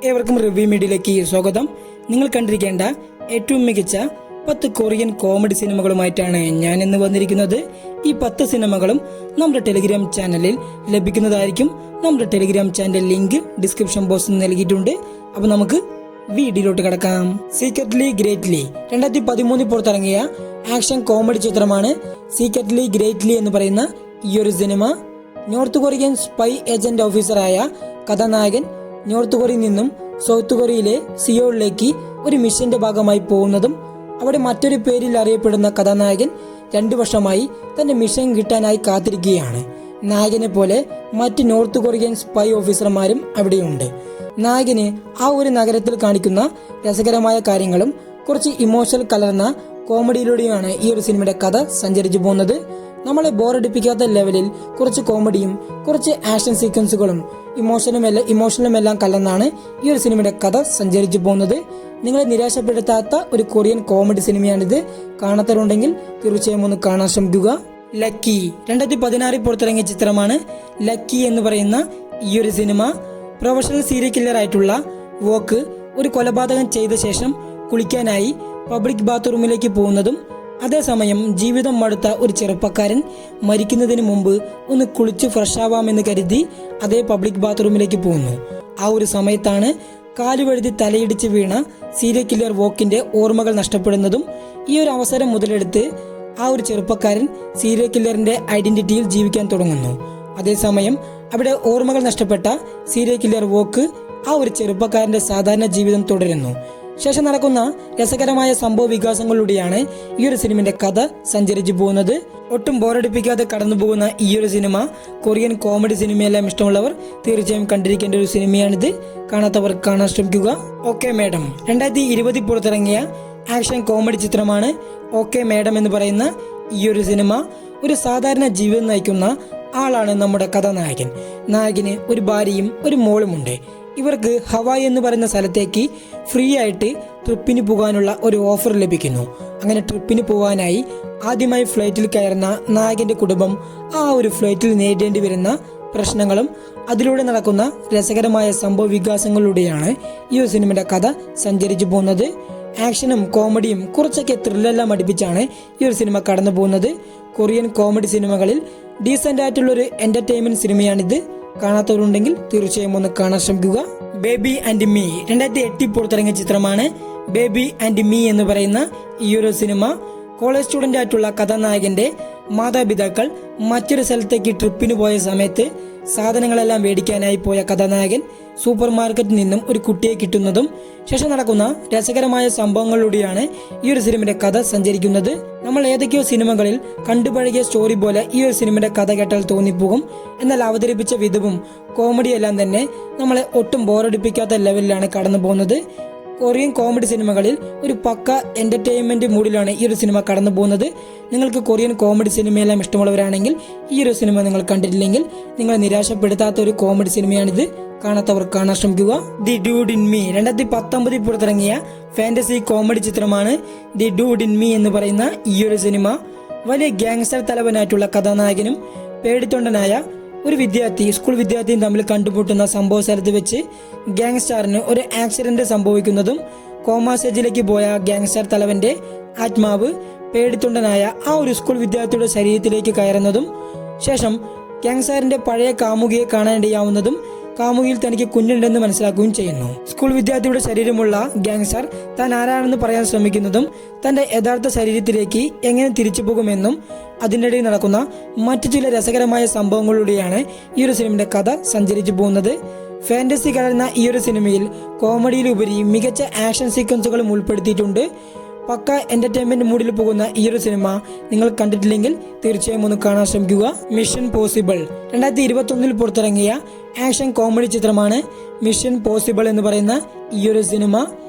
ഏവർക്കും റിവ്യൂ മീഡിയയിലേക്ക് സ്വാഗതം. നിങ്ങൾ കണ്ടിരിക്കേണ്ട ഏറ്റവും മികച്ച 10 കൊറിയൻ കോമഡി സിനിമകളുമായിട്ടാണ് ഞാൻ ഇന്ന് വന്നിരിക്കുന്നത്. ഈ 10 സിനിമകളും നമ്മുടെ ടെലിഗ്രാം ചാനലിൽ ലഭിക്കുന്നതായിരിക്കും. നമ്മുടെ ടെലിഗ്രാം ചാനൽ ലിങ്ക് ഡിസ്ക്രിപ്ഷൻ ബോക്സിൽ നൽകിയിട്ടുണ്ട്. അപ്പോൾ നമുക്ക് വീഡിയോയിലോട്ട് കിടക്കാം. സീക്രട്ട്ലി ഗ്രേറ്റ്ലി 2013 പുറത്തിറങ്ങിയ ആക്ഷൻ കോമഡി ചിത്രമാണ് സീക്രട്ട്ലി ഗ്രേറ്റ്ലി എന്ന് പറയുന്ന ഈ ഒരു cinema. North Korean spy agent ഓഫീസറായ കഥാനായകൻ നോർത്ത് കൊറിയയിൽ നിന്നും സൗത്ത് കൊറിയയിലെ സിയോളിലേക്ക് ഒരു മിഷന്റെ ഭാഗമായി പോകുന്നതും അവിടെ മറ്റൊരു പേരിൽ അറിയപ്പെടുന്ന കഥാനായകൻ 2 വർഷമായി തന്റെ മിഷൻ കിട്ടാനായി കാത്തിരിക്കുകയാണ്. നായകനെ പോലെ മറ്റ് നോർത്ത് കൊറിയൻ സ്പൈ ഓഫീസർമാരും അവിടെയുണ്ട്. നായകന് ആ ഒരു നഗരത്തിൽ കാണിക്കുന്ന രസകരമായ കാര്യങ്ങളും കുറച്ച് ഇമോഷണൽ കലർന്ന കോമഡിയിലൂടെയാണ് ഈ ഒരു സിനിമയുടെ കഥ സഞ്ചരിച്ചു പോകുന്നത്. നമ്മളെ ബോറടിപ്പിക്കാത്ത ലെവലിൽ കുറച്ച് കോമഡിയും കുറച്ച് ആക്ഷൻ സീക്വൻസുകളും ഇമോഷണലും എല്ലാം കലർന്നാണ് ഈ ഒരു സിനിമയുടെ കഥ സഞ്ചരിച്ചു പോകുന്നത്. നിങ്ങളെ നിരാശപ്പെടുത്താത്ത ഒരു കൊറിയൻ കോമഡി സിനിമയാണിത്. കാണാത്തവരുണ്ടെങ്കിൽ തീർച്ചയായും ഒന്ന് കാണാൻ ശ്രമിക്കുക. ലക്കി 2016 പുറത്തിറങ്ങിയ ചിത്രമാണ് ലക്കി എന്ന് പറയുന്ന ഈ ഒരു സിനിമ. പ്രൊഫഷണൽ സീരിയൽ കില്ലർ ആയിട്ടുള്ള വോക്ക് ഒരു കൊലപാതകം ചെയ്ത ശേഷം കുളിക്കാനായി പബ്ലിക് ബാത്റൂമിലേക്ക് പോകുന്നതും അതേസമയം ജീവിതം മടുത്ത ഒരു ചെറുപ്പക്കാരൻ മരിക്കുന്നതിന് മുമ്പ് ഒന്ന് കുളിച്ച് ഫ്രഷ് ആവാമെന്ന് കരുതി അതേ പബ്ലിക് ബാത്റൂമിലേക്ക് പോകുന്നു. ആ ഒരു സമയത്താണ് കാലുവഴുതി തലയിടിച്ച് വീണ സീരിയൽ കില്ലർ വോക്കിന്റെ ഓർമ്മകൾ നഷ്ടപ്പെടുന്നതും ഈ ഒരു അവസരം മുതലെടുത്ത് ആ ഒരു ചെറുപ്പക്കാരൻ സീരിയൽ കില്ലറിന്റെ ഐഡന്റിറ്റിയിൽ ജീവിക്കാൻ തുടങ്ങുന്നു. അതേസമയം അവിടെ ഓർമ്മകൾ നഷ്ടപ്പെട്ട സീരിയൽ കില്ലർ വോക്ക് ആ ഒരു ചെറുപ്പക്കാരന്റെ സാധാരണ ജീവിതം തുടരുന്നു. ശേഷം നടക്കുന്ന രസകരമായ സംഭവ വികാസങ്ങളിലൂടെയാണ് ഈ ഒരു സിനിമയുടെ കഥ സഞ്ചരിച്ചു പോകുന്നത്. ഒട്ടും ബോറടിപ്പിക്കാതെ കടന്നു പോകുന്ന ഈ ഒരു സിനിമ കൊറിയൻ കോമഡി സിനിമയെല്ലാം ഇഷ്ടമുള്ളവർ തീർച്ചയായും കണ്ടിരിക്കേണ്ട ഒരു സിനിമയാണിത്. കാണാത്തവർ കാണാൻ ശ്രമിക്കുക. ഓക്കെ മേഡം 2020 പുറത്തിറങ്ങിയ ആക്ഷൻ കോമഡി ചിത്രമാണ് ഓക്കെ മേഡം എന്ന് പറയുന്ന ഈ ഒരു സിനിമ. ഒരു സാധാരണ ജീവിതം നയിക്കുന്ന ആളാണ് നമ്മുടെ കഥാനായകൻ. നായകന് ഒരു ഭാര്യയും ഒരു മോളുമുണ്ട്. ഇവർക്ക് ഹവായ് എന്ന് പറയുന്ന സ്ഥലത്തേക്ക് ഫ്രീ ആയിട്ട് ട്രിപ്പിന് പോകാനുള്ള ഒരു ഓഫർ ലഭിക്കുന്നു. അങ്ങനെ ട്രിപ്പിന് പോകാനായി ആദ്യമായി ഫ്ലൈറ്റിൽ കയറുന്ന നായകന്റെ കുടുംബം ആ ഒരു ഫ്ലൈറ്റിൽ നേരിടേണ്ടി വരുന്ന പ്രശ്നങ്ങളും അതിലൂടെ നടക്കുന്ന രസകരമായ സംഭവ വികാസങ്ങളിലൂടെയാണ് ഈ ഒരു സിനിമയുടെ കഥ സഞ്ചരിച്ചു പോകുന്നത്. ആക്ഷനും കോമഡിയും കുറച്ചൊക്കെ ത്രില്ലെല്ലാം അടുപ്പിച്ചാണ് ഈ ഒരു സിനിമ കടന്നു പോകുന്നത്. കൊറിയൻ കോമഡി സിനിമകളിൽ ഡീസന്റ് ആയിട്ടുള്ളൊരു എന്റർടൈൻമെന്റ് സിനിമയാണിത്. കാണാത്തവരുണ്ടെങ്കിൽ തീർച്ചയായും ഒന്ന് കാണാൻ ശ്രമിക്കുക. ബേബി ആൻഡ് മീ 2008 പുറത്തിറങ്ങിയ ചിത്രമാണ് ബേബി ആൻഡ് മീ എന്ന് പറയുന്ന ഈ ഒരു സിനിമ. കോളേജ് സ്റ്റുഡന്റ് ആയിട്ടുള്ള കഥാനായകന്റെ മാതാപിതാക്കൾ മറ്റൊരു സ്ഥലത്തേക്ക് ട്രിപ്പിന് പോയ സമയത്ത് സാധനങ്ങളെല്ലാം മേടിക്കാനായി പോയ കഥാനായകൻ സൂപ്പർ മാർക്കറ്റിൽ നിന്നും ഒരു കുട്ടിയെ കിട്ടുന്നതും ശേഷം നടക്കുന്ന രസകരമായ സംഭവങ്ങളിലൂടെയാണ് ഈ ഒരു സിനിമയുടെ കഥ സഞ്ചരിക്കുന്നത്. നമ്മൾ ഏതൊക്കെയോ സിനിമകളിൽ കണ്ടുപഴകിയ സ്റ്റോറി പോലെ ഈ ഒരു സിനിമയുടെ കഥ കേട്ടാൽ തോന്നിപ്പോകും. എന്നാൽ അവതരിപ്പിച്ച വിധവും കോമഡിയെല്ലാം തന്നെ നമ്മളെ ഒട്ടും ബോറടിപ്പിക്കാത്ത ലെവലിലാണ് കടന്നു പോകുന്നത്. കൊറിയൻ കോമഡി സിനിമകളിൽ ഒരു പക്ക എന്റർടൈൻമെന്റ് മൂഡിലാണ് ഈ ഒരു സിനിമ കടന്നു പോകുന്നത്. നിങ്ങൾക്ക് കൊറിയൻ കോമഡി സിനിമയെല്ലാം ഇഷ്ടമുള്ളവരാണെങ്കിൽ ഈ ഒരു സിനിമ നിങ്ങൾ കണ്ടിട്ടില്ലെങ്കിൽ നിങ്ങളെ നിരാശപ്പെടുത്താത്ത ഒരു കോമഡി സിനിമയാണിത്. കാണാത്തവർ കാണാൻ ശ്രമിക്കുക. ദി ഡൂഡ് ഇൻ മീ 2019 പുറത്തിറങ്ങിയ ഫാന്റസി കോമഡി ചിത്രമാണ് ദി ഡൂഡ് ഇൻ മീ എന്ന് പറയുന്ന ഈ ഒരു സിനിമ. വലിയ ഗാങ്സ്റ്റർ തലവനായിട്ടുള്ള കഥാനായകനും പേടിത്തൊണ്ടനായ ഒരു സ്കൂൾ വിദ്യാർത്ഥിയും തമ്മിൽ കണ്ടുമുട്ടുന്ന സംഭവ സ്ഥലത്ത് വെച്ച് ഗാങ്സ്റ്ററിന് ഒരു ആക്സിഡന്റ് സംഭവിക്കുന്നതും കോമാ സ്റ്റേജിലേക്ക് പോയ ഗാങ്സ്റ്റർ തലവന്റെ ആത്മാവ് പേടിത്തൊണ്ടനായ ആ ഒരു സ്കൂൾ വിദ്യാർത്ഥിയുടെ ശരീരത്തിലേക്ക് കയറുന്നതും ശേഷം ഗാങ്സ്റ്ററിന്റെ പഴയ കാമുകിയെ കാണാനിടയാവുന്നതും കാമുകിയിൽ തനിക്ക് കുഞ്ഞുണ്ടെന്ന് മനസ്സിലാക്കുകയും ചെയ്യുന്നു. സ്കൂൾ വിദ്യാർത്ഥിയുടെ ശരീരമുള്ള ഗാങ്സ്റ്റർ താൻ ആരാണെന്ന് പറയാൻ ശ്രമിക്കുന്നതും തന്റെ യഥാർത്ഥ ശരീരത്തിലേക്ക് എങ്ങനെ തിരിച്ചു പോകുമെന്നും അതിനിടയിൽ നടക്കുന്ന മറ്റു ചില രസകരമായ സംഭവങ്ങളിലൂടെയാണ് ഈ ഒരു സിനിമയുടെ കഥ സഞ്ചരിച്ചു പോകുന്നത്. ഫാന്റസി കലർന്ന ഈ ഒരു സിനിമയിൽ കോമഡിയിലുപരി മികച്ച ആക്ഷൻ സീക്വൻസുകളും ഉൾപ്പെടുത്തിയിട്ടുണ്ട്. പക്ക എന്റർടൈൻമെന്റ് മൂഡിൽ പോകുന്ന ഈ ഒരു സിനിമ നിങ്ങൾ കണ്ടിട്ടില്ലെങ്കിൽ തീർച്ചയായും ഒന്ന് കാണാൻ ശ്രമിക്കുക. മിഷൻ പോസിബിൾ 2021 പുറത്തിറങ്ങിയ ആക്ഷൻ കോമഡി ചിത്രമാണ് മിഷൻ പോസിബിൾ എന്ന് പറയുന്ന ഈ ഒരു സിനിമ.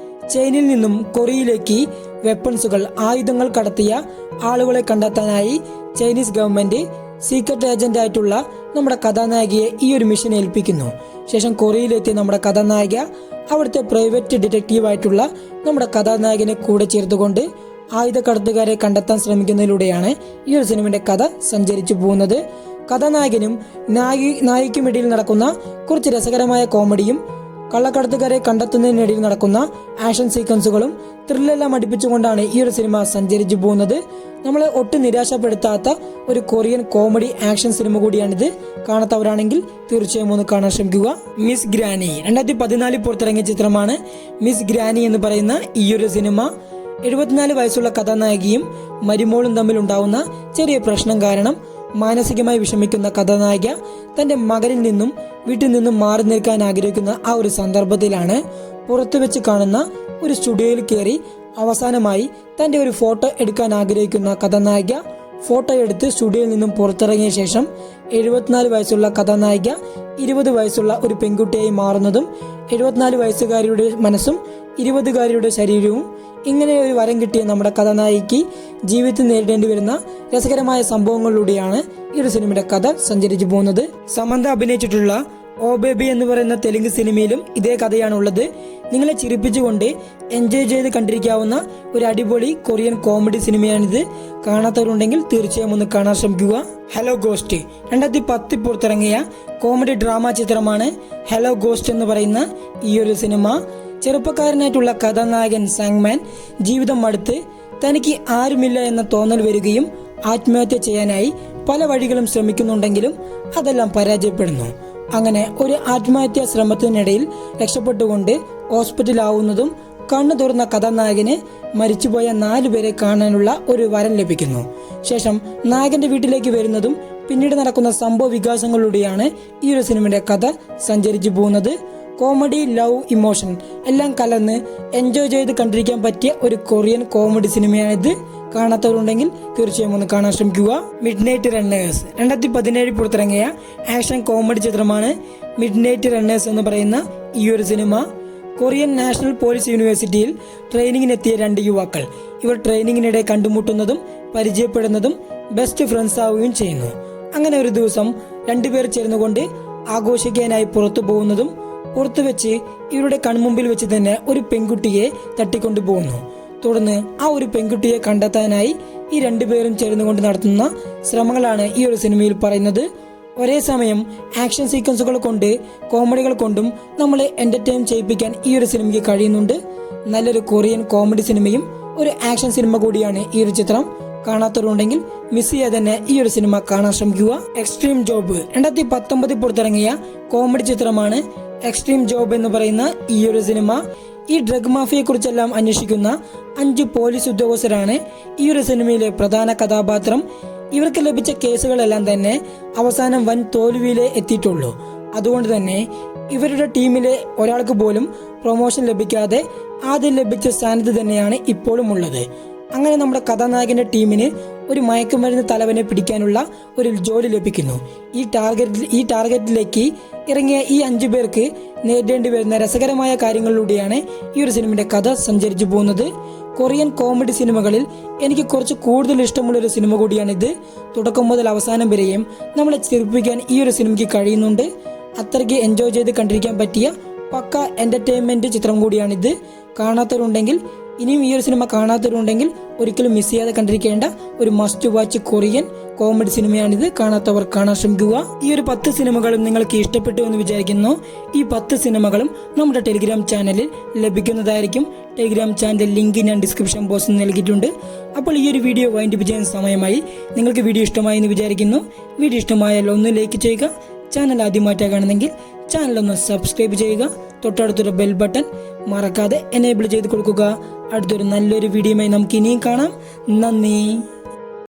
ചൈനയിൽ നിന്നും കൊറിയയിലേക്ക് വെപ്പൺസുകൾ ആയുധങ്ങൾ കടത്തിയ ആളുകളെ കണ്ടെത്താനായി ചൈനീസ് ഗവൺമെന്റ് സീക്രട്ട് ഏജന്റ് ആയിട്ടുള്ള നമ്മുടെ കഥാനായികയെ ഈ ഒരു മിഷൻ ഏൽപ്പിക്കുന്നു. ശേഷം കൊറിയയിലെത്തിയ നമ്മുടെ കഥാനായിക അവിടുത്തെ പ്രൈവറ്റ് ഡിറ്റക്റ്റീവ് ആയിട്ടുള്ള നമ്മുടെ കഥാനായകനെ കൂടെ ചേർത്തുകൊണ്ട് ആയുധ കടത്തുകാരെ കണ്ടെത്താൻ ശ്രമിക്കുന്നതിലൂടെയാണ് ഈ ഒരു സിനിമയുടെ കഥ സഞ്ചരിച്ചു പോകുന്നത്. കഥാനായകനും നായികയ്ക്കുമിടയിൽ നടക്കുന്ന കുറച്ച് രസകരമായ കോമഡിയും കള്ളക്കടത്തുകാരെ കണ്ടെത്തുന്നതിനിടയിൽ നടക്കുന്ന ആക്ഷൻ സീക്വൻസുകളും ത്രില്ലെല്ലാം അടുപ്പിച്ചുകൊണ്ടാണ് ഈ ഒരു സിനിമ സഞ്ചരിച്ചു പോകുന്നത്. നമ്മളെ ഒട്ടും നിരാശപ്പെടുത്താത്ത ഒരു കൊറിയൻ കോമഡി ആക്ഷൻ സിനിമ കൂടിയാണിത്. കാണാത്തവരാണെങ്കിൽ തീർച്ചയായും ഒന്ന് കാണാൻ ശ്രമിക്കുക. മിസ് ഗ്രാനി 2014 പുറത്തിറങ്ങിയ ചിത്രമാണ് മിസ് ഗ്രാനി എന്ന് പറയുന്ന ഈ ഒരു സിനിമ. 74 വയസ്സുള്ള കഥാനായികയും മരുമോളും തമ്മിൽ ഉണ്ടാവുന്ന ചെറിയ പ്രശ്നം കാരണം മാനസികമായി വിഷമിക്കുന്ന കഥാനായിക തന്റെ മകനിൽ നിന്നും വീട്ടിൽ നിന്നും മാറി നിൽക്കാൻ ആഗ്രഹിക്കുന്ന ആ ഒരു സന്ദർഭത്തിലാണ് പുറത്തു വെച്ച് കാണുന്ന ഒരു സ്റ്റുഡിയോയിൽ കയറി അവസാനമായി തന്റെ ഒരു ഫോട്ടോ എടുക്കാൻ ആഗ്രഹിക്കുന്ന കഥാനായിക ഫോട്ടോ എടുത്ത് സ്റ്റുഡിയോയിൽ നിന്നും പുറത്തിറങ്ങിയ ശേഷം 74 വയസ്സുള്ള കഥാനായിക 20 വയസ്സുള്ള ഒരു പെൺകുട്ടിയായി മാറുന്നതും 74 വയസ്സുകാരിയുടെ മനസ്സും 20കാരിയുടെ ശരീരവും ഇങ്ങനെ ഒരു വരം കിട്ടിയ നമ്മുടെ കഥാനായിക്ക് ജീവിതത്തിൽ നേരിടേണ്ടി വരുന്ന രസകരമായ സംഭവങ്ങളിലൂടെയാണ് ഈ ഒരു സിനിമയുടെ കഥ സഞ്ചരിച്ചു പോകുന്നത്. സമന്ത അഭിനയിച്ചിട്ടുള്ള ഓ ബേബി എന്ന് പറയുന്ന തെലുങ്ക് സിനിമയിലും ഇതേ കഥയാണ് ഉള്ളത്. നിങ്ങളെ ചിരിപ്പിച്ചുകൊണ്ട് എൻജോയ് ചെയ്ത് കണ്ടിരിക്കാവുന്ന ഒരു അടിപൊളി കൊറിയൻ കോമഡി സിനിമയാണിത്. കാണാത്തവരുണ്ടെങ്കിൽ തീർച്ചയായും ഒന്ന് കാണാൻ ശ്രമിക്കുക. ഹലോ ഗോസ്റ്റ് 2010 പുറത്തിറങ്ങിയ കോമഡി ഡ്രാമ ചിത്രമാണ് ഹലോ ഗോസ്റ്റ് എന്ന് പറയുന്ന ഈ ഒരു സിനിമ. ചെറുപ്പക്കാരനായിട്ടുള്ള കഥാനായകൻ സാങ്മാൻ ജീവിതം മടുത്ത് തനിക്ക് ആരുമില്ല എന്ന തോന്നൽ വരികയും ആത്മഹത്യ ചെയ്യാനായി പല വഴികളും ശ്രമിക്കുന്നുണ്ടെങ്കിലും അതെല്ലാം പരാജയപ്പെടുന്നു. അങ്ങനെ ഒരു ആത്മഹത്യാ ശ്രമത്തിനിടയിൽ രക്ഷപ്പെട്ടുകൊണ്ട് ഹോസ്പിറ്റലാവുന്നതും കണ്ണു തുറന്ന കഥാനായകന് മരിച്ചുപോയ 4 പേരെ കാണാനുള്ള ഒരു വരം ലഭിക്കുന്നു. ശേഷം നായകന്റെ വീട്ടിലേക്ക് വരുന്നതും പിന്നീട് നടക്കുന്ന സംഭവ വികാസങ്ങളിലൂടെയാണ് ഈ ഒരു സിനിമയുടെ കഥ സഞ്ചരിച്ചു പോകുന്നത്. കോമഡി, ലവ്, ഇമോഷൻ എല്ലാം കലർന്ന് എൻജോയ് ചെയ്ത് കണ്ടിരിക്കാൻ പറ്റിയ ഒരു കൊറിയൻ കോമഡി സിനിമയാണിത്. കാണാത്തവരുണ്ടെങ്കിൽ തീർച്ചയായും ഒന്ന് കാണാൻ ശ്രമിക്കുക. മിഡ്നൈറ്റ് റണ്ണേഴ്സ് 2017 പുറത്തിറങ്ങിയ ആക്ഷൻ കോമഡി ചിത്രമാണ് മിഡ്നൈറ്റ് റണ്ണേഴ്സ് എന്ന് പറയുന്ന ഈ ഒരു സിനിമ. കൊറിയൻ നാഷണൽ പോലീസ് യൂണിവേഴ്സിറ്റിയിൽ ട്രെയിനിങ്ങിനെത്തിയ 2 യുവാക്കൾ ഇവർ ട്രെയിനിങ്ങിനിടെ കണ്ടുമുട്ടുന്നതും പരിചയപ്പെടുന്നതും ബെസ്റ്റ് ഫ്രണ്ട്സ് ആവുകയും ചെയ്യുന്നു. അങ്ങനെ ഒരു ദിവസം 2 പേർ ചേർന്നുകൊണ്ട് ആഘോഷിക്കാനായി പുറത്തു പോകുന്നതും പുറത്തു വെച്ച് ഇവരുടെ കൺമുമ്പിൽ വെച്ച് തന്നെ ഒരു പെൺകുട്ടിയെ തട്ടിക്കൊണ്ടുപോകുന്നു. തുടർന്ന് ആ ഒരു പെൺകുട്ടിയെ കണ്ടെത്താനായി ഈ 2 പേരും ചേർന്നുകൊണ്ട് നടത്തുന്ന ശ്രമങ്ങളാണ് ഈ ഒരു സിനിമയിൽ പറയുന്നത്. ഒരേ സമയം ആക്ഷൻ സീക്വൻസുകൾ കൊണ്ട് കോമഡികൾ കൊണ്ടും നമ്മളെ എന്റർടൈൻ ചെയ്യിപ്പിക്കാൻ ഈ ഒരു സിനിമയ്ക്ക് കഴിയുന്നുണ്ട്. നല്ലൊരു കൊറിയൻ കോമഡി സിനിമയും ഒരു ആക്ഷൻ സിനിമ കൂടിയാണ് ഈ ഒരു ചിത്രം. കാണാത്തവരുണ്ടെങ്കിൽ മിസ് ചെയ്യാതെ തന്നെ ഈ ഒരു സിനിമ കാണാൻ ശ്രമിക്കുക. എക്സ്ട്രീം ജോബ് 2019 പുറത്തിറങ്ങിയ കോമഡി ചിത്രമാണ് എക്സ്ട്രീം ജോബ് എന്ന് പറയുന്ന ഈ ഒരു സിനിമ. ഈ ഡ്രഗ് മാഫിയെ കുറിച്ചെല്ലാം അന്വേഷിക്കുന്ന 5 പോലീസ് ഉദ്യോഗസ്ഥരാണ് ഈ ഒരു സിനിമയിലെ പ്രധാന കഥാപാത്രം. ഇവർക്ക് ലഭിച്ച കേസുകളെല്ലാം തന്നെ അവസാനം വൻ തോൽവിയിലേ എത്തിയിട്ടുള്ളൂ. അതുകൊണ്ട് തന്നെ ഇവരുടെ ടീമിലെ ഒരാൾക്ക് പോലും പ്രൊമോഷൻ ലഭിക്കാതെ ആദ്യം ലഭിച്ച സ്ഥാനത്ത് തന്നെയാണ് ഇപ്പോഴും ഉള്ളത്. അങ്ങനെ നമ്മുടെ കഥാനായകന്റെ ടീമിന് ഒരു മയക്കുമരുന്ന് തലവനെ പിടിക്കാനുള്ള ഒരു ജോലി ലഭിക്കുന്നു. ഈ ടാർഗറ്റിലേക്ക് ഇറങ്ങിയ ഈ 5 പേർക്ക് നേരിടേണ്ടി വരുന്ന രസകരമായ കാര്യങ്ങളിലൂടെയാണ് ഈ ഒരു സിനിമയുടെ കഥ സഞ്ചരിച്ചു പോകുന്നത്. കൊറിയൻ കോമഡി സിനിമകളിൽ എനിക്ക് കുറച്ച് കൂടുതൽ ഇഷ്ടമുള്ള ഒരു സിനിമ കൂടിയാണിത്. തുടക്കം മുതൽ അവസാനം വരെയും നമ്മളെ ചിരിപ്പിക്കാൻ ഈ ഒരു സിനിമയ്ക്ക് കഴിയുന്നുണ്ട്. അത്രയ്ക്ക് എൻജോയ് ചെയ്ത് കണ്ടിരിക്കാൻ പറ്റിയ പക്ക എന്റർടൈൻമെന്റ് ചിത്രം കൂടിയാണിത്. കാണാത്തവരുണ്ടെങ്കിൽ ഇനിയും ഈ ഒരു സിനിമ കാണാത്തവരുണ്ടെങ്കിൽ ഒരിക്കലും മിസ് ചെയ്യാതെ കണ്ടിരിക്കേണ്ട ഒരു മസ്റ്റ് വാച്ച് കൊറിയൻ കോമഡി സിനിമയാണിത്. കാണാത്തവർ കാണാൻ ശ്രമിക്കുക. ഈ ഒരു 10 സിനിമകളും നിങ്ങൾക്ക് ഇഷ്ടപ്പെട്ടു എന്ന് വിചാരിക്കുന്നു. ഈ 10 സിനിമകളും നമ്മുടെ ടെലിഗ്രാം ചാനലിൽ ലഭിക്കുന്നതായിരിക്കും. ടെലിഗ്രാം ചാനൽ ലിങ്ക് ഞാൻ ഡിസ്ക്രിപ്ഷൻ ബോക്സിൽ നൽകിയിട്ടുണ്ട്. അപ്പോൾ ഈ ഒരു വീഡിയോ വൈൻഡപ്പ് ചെയ്യാൻ സമയമായി. നിങ്ങൾക്ക് വീഡിയോ ഇഷ്ടമായി എന്ന് വിചാരിക്കുന്നു. വീഡിയോ ഇഷ്ടമായാൽ ഒന്ന് ലൈക്ക് ചെയ്യുക. ചാനൽ ആദ്യമായിട്ടാണ് കാണുന്നെങ്കിൽ ചാനൽ ഒന്ന് സബ്സ്ക്രൈബ് ചെയ്യുക. തൊട്ടടുത്തൊരു ബെൽ ബട്ടൺ മറക്കാതെ എനേബിൾ ചെയ്ത് കൊടുക്കുക. അടുത്തൊരു നല്ലൊരു വീഡിയോയുമായി നമുക്ക് ഇനിയും കാണാം. നന്ദി.